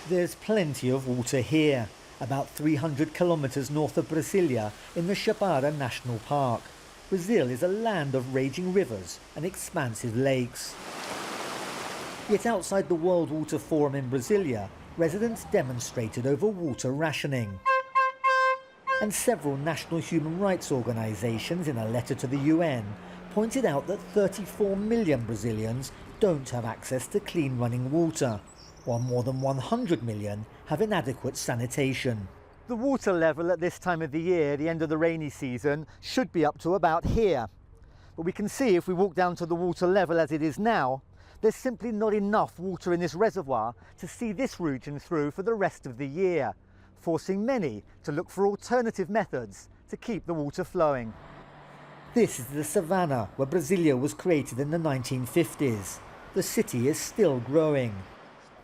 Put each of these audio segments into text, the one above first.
There's plenty of water here, about 300 kilometres north of Brasilia in the Jazeera National Park. Brazil is a land of raging rivers and expansive lakes. Yet outside the World Water Forum in Brasilia, residents demonstrated over water rationing. And several national human rights organisations, in a letter to the UN, pointed out that 34 million Brazilians don't have access to clean running water, while more than 100 million have inadequate sanitation. The water level at this time of the year, the end of the rainy season, should be up to about here. But we can see if we walk down to the water level as it is now, there's simply not enough water in this reservoir to see this region through for the rest of the year, forcing many to look for alternative methods to keep the water flowing. This is the savannah where Brasilia was created in the 1950s. The city is still growing.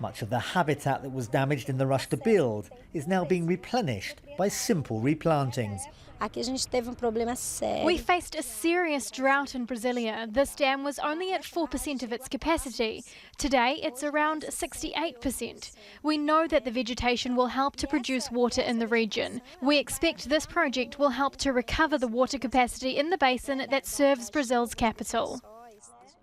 Much of the habitat that was damaged in the rush to build is now being replenished by simple replanting. We faced a serious drought in Brasilia. This dam was only at 4% of its capacity. Today it's around 68%. We know that the vegetation will help to produce water in the region. We expect this project will help to recover the water capacity in the basin that serves Brazil's capital.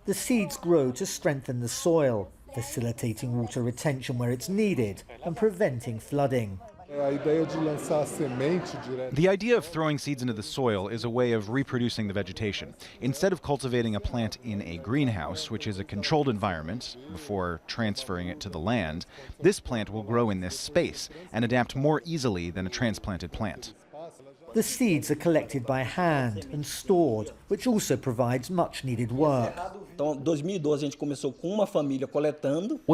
The seeds grow to strengthen the soil, facilitating water retention where it's needed and preventing flooding. The idea of throwing seeds into the soil is a way of reproducing the vegetation. Instead of cultivating a plant in a greenhouse, which is a controlled environment, before transferring it to the land, this plant will grow in this space and adapt more easily than a transplanted plant. The seeds are collected by hand and stored, which also provides much needed work. When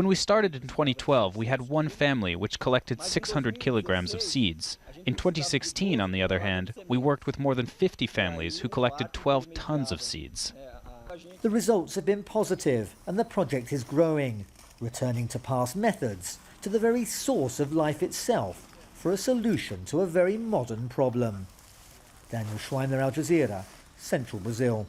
we started in 2012, we had one family which collected 600 kilograms of seeds. In 2016, on the other hand, we worked with more than 50 families who collected 12 tons of seeds. The results have been positive and the project is growing, returning to past methods, to the very source of life itself, for a solution to a very modern problem. Daniel Schweimler, Al Jazeera, Central Brazil.